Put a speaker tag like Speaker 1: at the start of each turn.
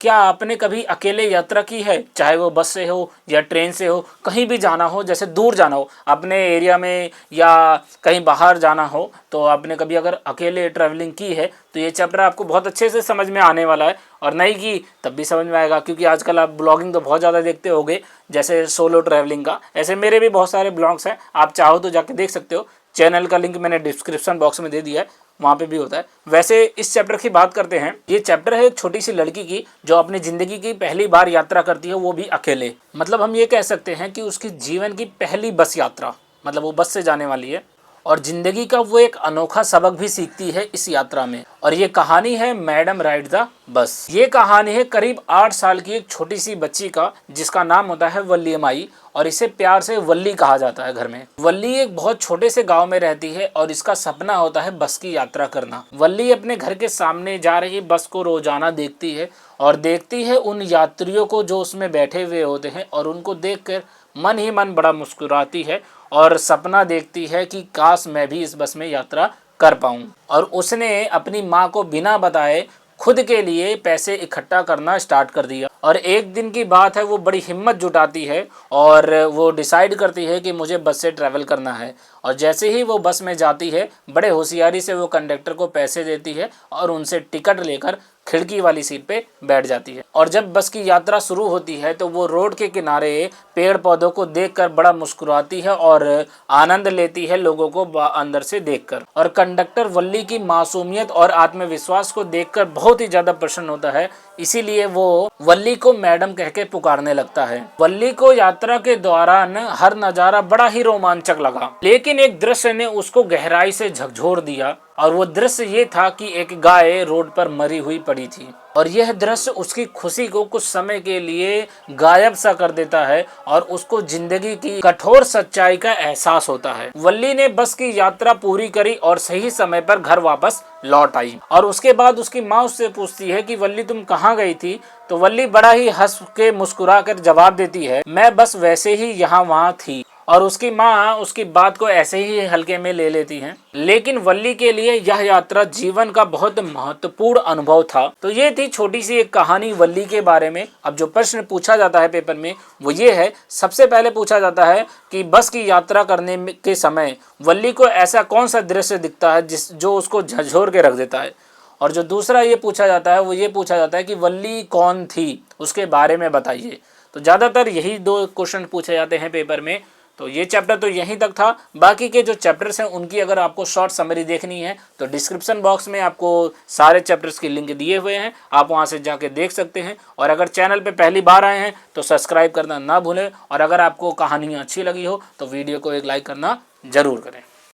Speaker 1: क्या आपने कभी अकेले यात्रा की है, चाहे वो बस से हो या ट्रेन से हो, कहीं भी जाना हो, जैसे दूर जाना हो अपने एरिया में या कहीं बाहर जाना हो, तो आपने कभी अगर अकेले ट्रैवलिंग की है तो ये चैप्टर आपको बहुत अच्छे से समझ में आने वाला है। और नहीं की तब भी समझ में आएगा, क्योंकि आजकल आप ब्लॉगिंग तो बहुत ज़्यादा देखते होगे, जैसे सोलो ट्रैवलिंग का। ऐसे मेरे भी बहुत सारे ब्लॉग्स हैं, आप चाहो तो जाके देख सकते हो। चैनल का लिंक मैंने डिस्क्रिप्शन बॉक्स में दे दिया है, वहाँ पे भी होता है। वैसे इस चैप्टर की बात करते हैं। ये चैप्टर है एक छोटी सी लड़की की जो अपनी ज़िंदगी की पहली बार यात्रा करती है, वो भी अकेले। मतलब हम ये कह सकते हैं कि उसकी जीवन की पहली बस यात्रा, मतलब वो बस से जाने वाली है और ज़िंदगी का वो एक अनोखा सबक भी सीखती है इस यात्रा में। और ये कहानी है मैडम राइड द बस। ये कहानी है करीब 8 साल की एक छोटी सी बच्ची का, जिसका नाम होता है वल्लीमाई, और इसे प्यार से वल्ली कहा जाता है घर में। वल्ली एक बहुत छोटे से गांव में रहती है और इसका सपना होता है बस की यात्रा करना। वल्ली अपने घर के सामने जा रही बस को रोजाना देखती है और देखती है उन यात्रियों को जो उसमें बैठे हुए होते हैं, और उनको देखकर मन ही मन बड़ा मुस्कुराती है और सपना देखती है कि काश मैं भी इस बस में यात्रा कर पाऊँ। और उसने अपनी माँ को बिना बताए खुद के लिए पैसे इकट्ठा करना स्टार्ट कर दिया। और एक दिन की बात है, वो बड़ी हिम्मत जुटाती है और वो डिसाइड करती है कि मुझे बस से ट्रैवल करना है। और जैसे ही वो बस में जाती है, बड़े होशियारी से वो कंडक्टर को पैसे देती है और उनसे टिकट लेकर खिड़की वाली सीट पे बैठ जाती है। और जब बस की यात्रा शुरू होती है तो वो रोड के किनारे पेड़ पौधों को देखकर बड़ा मुस्कुराती है और आनंद लेती है लोगों को अंदर से देखकर। और कंडक्टर वल्ली की मासूमियत और आत्मविश्वास को देखकर बहुत ही ज्यादा प्रसन्न होता है, इसीलिए वो वल्ली को मैडम कह के पुकारने लगता है। वल्ली को यात्रा के दौरान हर नजारा बड़ा ही रोमांचक लगा, लेकिन एक दृश्य ने उसको गहराई से झकझोर दिया। और वो दृश्य ये था कि एक गाय रोड पर मरी हुई पड़ी थी, और यह दृश्य उसकी खुशी को कुछ समय के लिए गायब सा कर देता है और उसको जिंदगी की कठोर सच्चाई का एहसास होता है। वल्ली ने बस की यात्रा पूरी करी और सही समय पर घर वापस लौट आई। और उसके बाद उसकी माँ उससे पूछती है कि वल्ली तुम कहाँ गई थी? तो वल्ली बड़ा ही हंस के मुस्कुरा कर जवाब देती है, मैं बस वैसे ही यहाँ वहाँ थी। और उसकी माँ उसकी बात को ऐसे ही हल्के में ले लेती हैं। लेकिन वल्ली के लिए यह यात्रा जीवन का बहुत महत्वपूर्ण अनुभव था। तो ये थी छोटी सी एक कहानी वल्ली के बारे में। अब जो प्रश्न पूछा जाता है पेपर में वो ये है, सबसे पहले पूछा जाता है कि बस की यात्रा करने के समय वल्ली को ऐसा कौन सा दृश्य दिखता है जो उसको झकझोर के रख देता है। और जो दूसरा ये पूछा जाता है वो ये पूछा जाता है कि वल्ली कौन थी, उसके बारे में बताइए। तो ज़्यादातर यही 2 क्वेश्चन पूछे जाते हैं पेपर में। तो ये चैप्टर तो यहीं तक था। बाकी के जो चैप्टर्स हैं उनकी अगर आपको शॉर्ट समरी देखनी है तो डिस्क्रिप्शन बॉक्स में आपको सारे चैप्टर्स की लिंक दिए हुए हैं, आप वहां से जाके देख सकते हैं। और अगर चैनल पे पहली बार आए हैं तो सब्सक्राइब करना ना भूलें। और अगर आपको कहानियाँ अच्छी लगी हो तो वीडियो को एक लाइक करना ज़रूर करें।